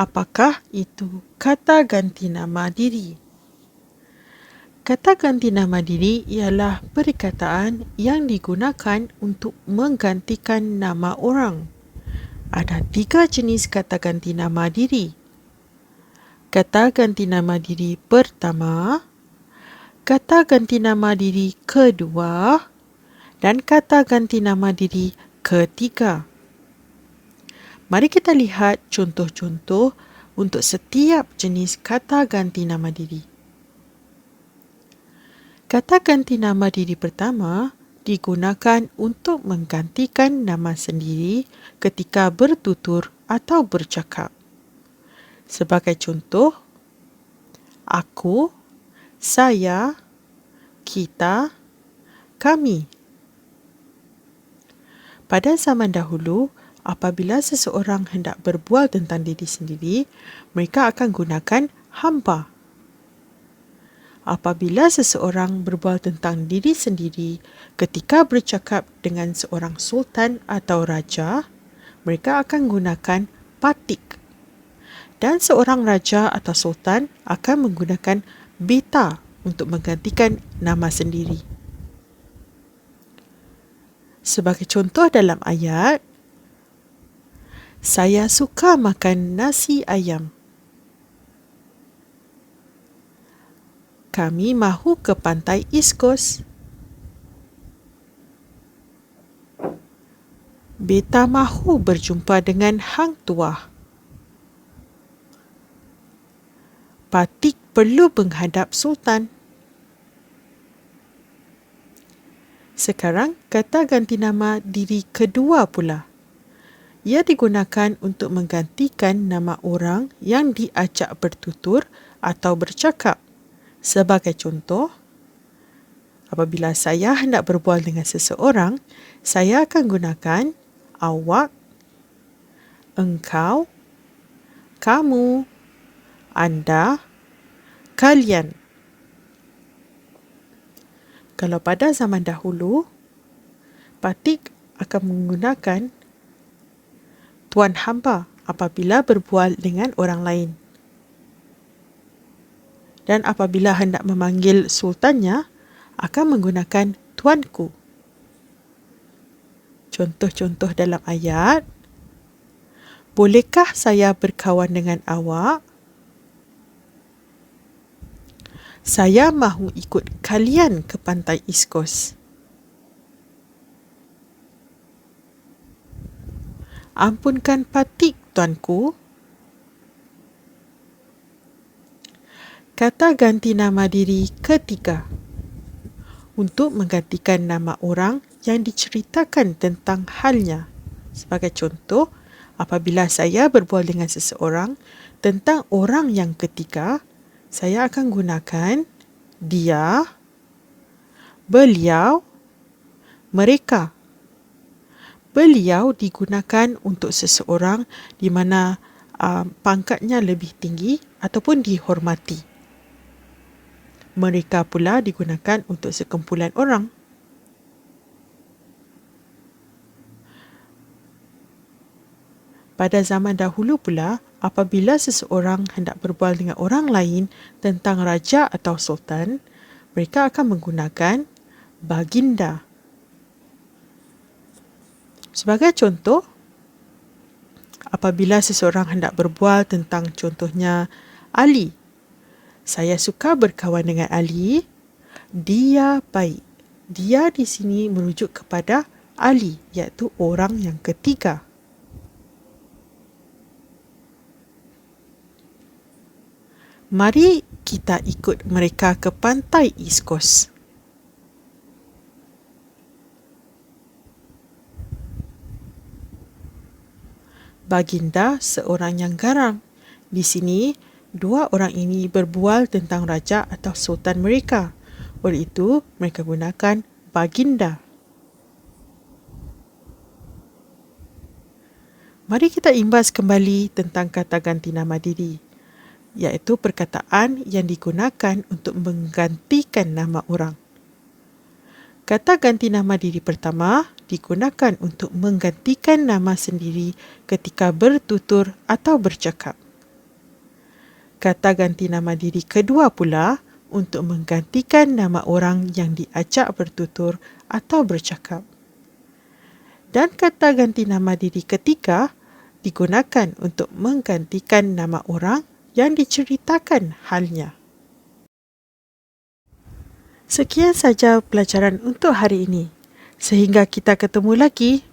Apakah itu kata ganti nama diri? Kata ganti nama diri ialah perkataan yang digunakan untuk menggantikan nama orang. Ada 3 jenis kata ganti nama diri. Kata ganti nama diri pertama, kata ganti nama diri kedua, dan kata ganti nama diri ketiga. Mari kita lihat contoh-contoh untuk setiap jenis kata ganti nama diri. Kata ganti nama diri pertama digunakan untuk menggantikan nama sendiri ketika bertutur atau bercakap. Sebagai contoh, aku, saya, kita, kami. Pada zaman dahulu, apabila seseorang hendak berbual tentang diri sendiri, mereka akan gunakan hamba. Apabila seseorang berbual tentang diri sendiri ketika bercakap dengan seorang sultan atau raja, mereka akan gunakan patik. Dan seorang raja atau sultan akan menggunakan beta untuk menggantikan nama sendiri. Sebagai contoh dalam ayat, saya suka makan nasi ayam. Kami mahu ke pantai East Coast. Beta mahu berjumpa dengan hang tuah. Patik perlu menghadap sultan. Sekarang kata ganti nama diri kedua pula. Ia digunakan untuk menggantikan nama orang yang diajak bertutur atau bercakap. Sebagai contoh, apabila saya hendak berbual dengan seseorang, saya akan gunakan awak, engkau, kamu, anda, kalian. Kalau pada zaman dahulu, patik akan menggunakan tuan hamba apabila berbual dengan orang lain. Dan apabila hendak memanggil sultannya, akan menggunakan tuanku. Contoh-contoh dalam ayat, bolehkah saya berkawan dengan awak? Saya mahu ikut kalian ke pantai East Coast. Ampunkan patik, tuanku. Kata ganti nama diri ketiga untuk menggantikan nama orang yang diceritakan tentang halnya. Sebagai contoh, apabila saya berbual dengan seseorang tentang orang yang ketiga, saya akan gunakan dia, beliau, mereka. Beliau digunakan untuk seseorang di mana pangkatnya lebih tinggi ataupun dihormati. Mereka pula digunakan untuk sekumpulan orang. Pada zaman dahulu pula, apabila seseorang hendak berbual dengan orang lain tentang raja atau sultan, mereka akan menggunakan baginda. Sebagai contoh, apabila seseorang hendak berbual tentang contohnya Ali, saya suka berkawan dengan Ali, dia baik. Dia di sini merujuk kepada Ali, iaitu orang yang ketiga. Mari kita ikut mereka ke pantai East Coast. Baginda seorang yang garang. Di sini, dua orang ini berbual tentang raja atau sultan mereka. Oleh itu, mereka gunakan baginda. Mari kita imbas kembali tentang kata ganti nama diri, iaitu perkataan yang digunakan untuk menggantikan nama orang. Kata ganti nama diri pertama digunakan untuk menggantikan nama sendiri ketika bertutur atau bercakap. Kata ganti nama diri kedua pula untuk menggantikan nama orang yang diajak bertutur atau bercakap. Dan kata ganti nama diri ketiga digunakan untuk menggantikan nama orang yang diceritakan halnya. Sekian saja pelajaran untuk hari ini. Sehingga kita ketemu lagi.